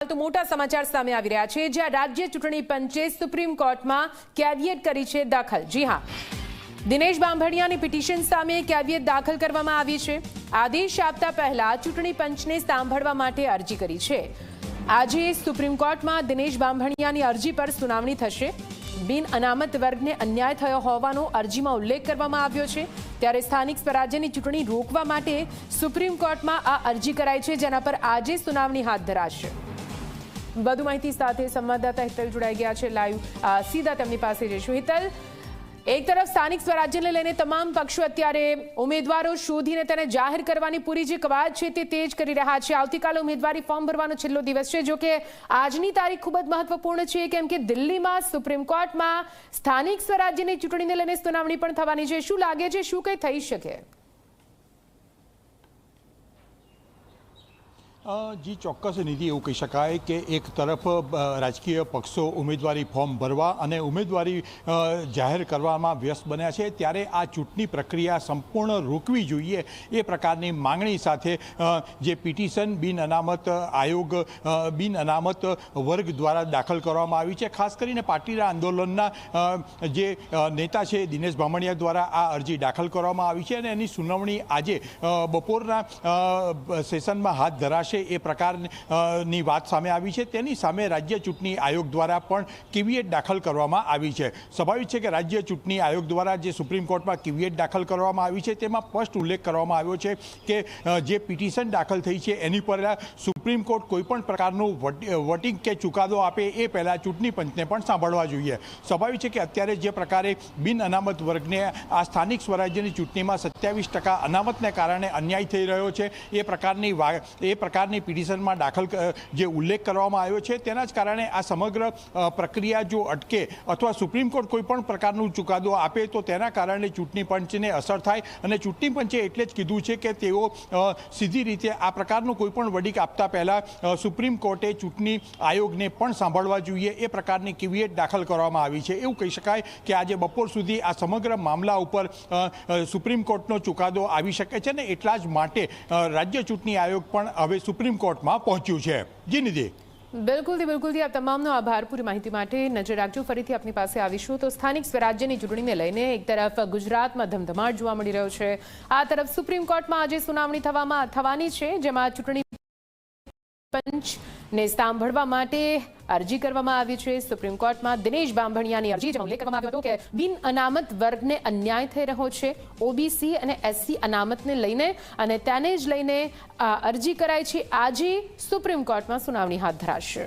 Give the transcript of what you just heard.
તો મોટા સમાચાર સામે આવી રહ્યા છે, જ્યાં રાજ્ય ચૂંટણી પંચે સુપ્રીમ કોર્ટમાં કેવિયેટ કરી છે દાખલ। જી હા, દિનેશ બાંભણિયાની પિટિશન સામે કેવિયેટ દાખલ કરવામાં આવી છે। આદેશ આપતા પહેલા ચૂંટણી પંચને સાંભળવા માટે અરજી કરી છે। આજે સુપ્રીમ કોર્ટમાં દિનેશ બાંભણિયાની અરજી પર સુનાવણી થશે। બિન અનામત વર્ગને અન્યાય થયો હોવાનો અરજીમાં ઉલ્લેખ કરવામાં આવ્યો છે। ત્યારે સ્થાનિક સ્વરાજ્યની ચૂંટણી રોકવા માટે સુપ્રીમ કોર્ટમાં આ અરજી કરાઈ છે, જેના પર આજે સુનાવણી હાથ ધરાશે। વધુ માહિતી સાથે સંવાદદાતા હિતલ જોડાઈ ગયા છે લાઈવ, સીધા તેમની પાસે જઈશું। હિતલ, એક તરફ સ્થાનિક સ્વરાજ્યને લઈને તમામ પક્ષો અત્યારે ઉમેદવારો શોધીને તેને જાહેર કરવાની પૂરી જે કવાયત છે તે તેજ કરી રહ્યા છે। આવતીકાલે ઉમેદવારી ફોર્મ ભરવાનો છેલ્લો દિવસ છે। જો કે આજની તારીખ ખૂબ જ મહત્વપૂર્ણ છે, કેમ કે દિલ્હીમાં સુપ્રીમ કોર્ટમાં સ્થાનિક સ્વરાજ્યની ચૂંટણીને લઈને સુનાવણી પણ થવાની છે। શું લાગે છે, શું કંઈ થઈ શકે? જી ચોક્કસ નિધિ, એવું કહી શકાય કે એક તરફ રાજકીય પક્ષો ઉમેદવારી ફોર્મ ભરવા અને ઉમેદવારી જાહેર કરવામાં વ્યસ્ત બન્યા છે, ત્યારે આ ચૂંટણી પ્રક્રિયા સંપૂર્ણ રોકવી જોઈએ એ પ્રકારની માંગણી સાથે જે પિટિશન બિન અનામત આયોગ, બિન અનામત વર્ગ દ્વારા દાખલ કરવામાં આવી છે। ખાસ કરીને પાટીદાર આંદોલનના જે નેતા છે દિનેશ બાંભણિયા દ્વારા આ અરજી દાખલ કરવામાં આવી છે અને એની સુનાવણી આજે બપોરના સેશનમાં હાથ ધરાશે એ પ્રકારની વાત સામે આવી છે। તેની સામે રાજ્ય ચૂંટણી આયોગ દ્વારા પણ કેવિયેટ દાખલ કરવામાં આવી છે। સ્વાભાવિક છે કે રાજ્ય ચૂંટણી આયોગ દ્વારા જે સુપ્રીમ કોર્ટમાં કેવિયેટ દાખલ કરવામાં આવી છે તેમાં સ્પષ્ટ ઉલ્લેખ કરવામાં આવ્યો છે કે જે પિટિશન દાખલ થઈ છે એની પર સુપ્રીમ કોર્ટ કોઈપણ પ્રકારનું વોટિંગ કે ચુકાદો આપે એ પહેલાં ચૂંટણી પંચને પણ સાંભળવા જોઈએ। સ્વાભાવિક છે કે અત્યારે જે પ્રકારે બિન અનામત વર્ગને આ સ્થાનિક સ્વરાજ્યની ચૂંટણીમાં 27% અનામતને કારણે અન્યાય થઈ રહ્યો છે એ પ્રકારની પિટિશનમાં દાખલ જે ઉલ્લેખ કરવામાં આવ્યો છે તેના જ કારણે આ સમગ્ર પ્રક્રિયા જો અટકે અથવા સુપ્રીમ કોર્ટ કોઈ પણ પ્રકારનું ચુકાદો આપે તો તેના કારણે ચૂંટણી પંચને અસર થાય અને ચૂંટણી પંચે એટલે જ કીધું છે કે તેઓ સીધી રીતે આ પ્રકારનું કોઈ પણ વડીક આપતા પહેલાં સુપ્રીમ કોર્ટે ચૂંટણી આયોગને પણ સાંભળવા જોઈએ એ પ્રકારની કેવિયેટ દાખલ કરવામાં આવી છે। એવું કહી શકાય કે આજે બપોર સુધી આ સમગ્ર મામલા ઉપર સુપ્રીમ કોર્ટનો ચુકાદો આવી શકે છે ને એટલા જ માટે રાજ્ય ચૂંટણી આયોગ પણ હવે સુપ્રીમ કોર્ટમાં પહોંચ્યું છે। જી નિધિ। બિલકુલ આપ તમામનો આભાર પૂરી માહિતી માટે। નજર રાખજો, ફરીથી આપની પાસે આવીશું। તો સ્થાનિક સ્વરાજ્યની ચૂંટણીને લઈને એક તરફ ગુજરાતમાં ધમધમાટ જોવા મળી રહ્યો છે, આ તરફ સુપ્રીમ કોર્ટમાં આજે સુનાવણી થવાની છે, જેમાં ચૂંટણી પંચને સાંભળવા માટે અરજી કરવામાં આવી છે સુપ્રીમ કોર્ટમાં। દિનેશ બાંભણિયાની અરજી, જેમાં ઉલ્લેખ કરવામાં આવ્યો હતો કે બિન અનામત વર્ગને અન્યાય થઈ રહ્યો છે ઓબીસી અને એસસી અનામતને લઈને, અને તેને જ લઈને અરજી કરાઈ છે। આજે સુપ્રીમ કોર્ટમાં સુનાવણી હાથ ધરાશે।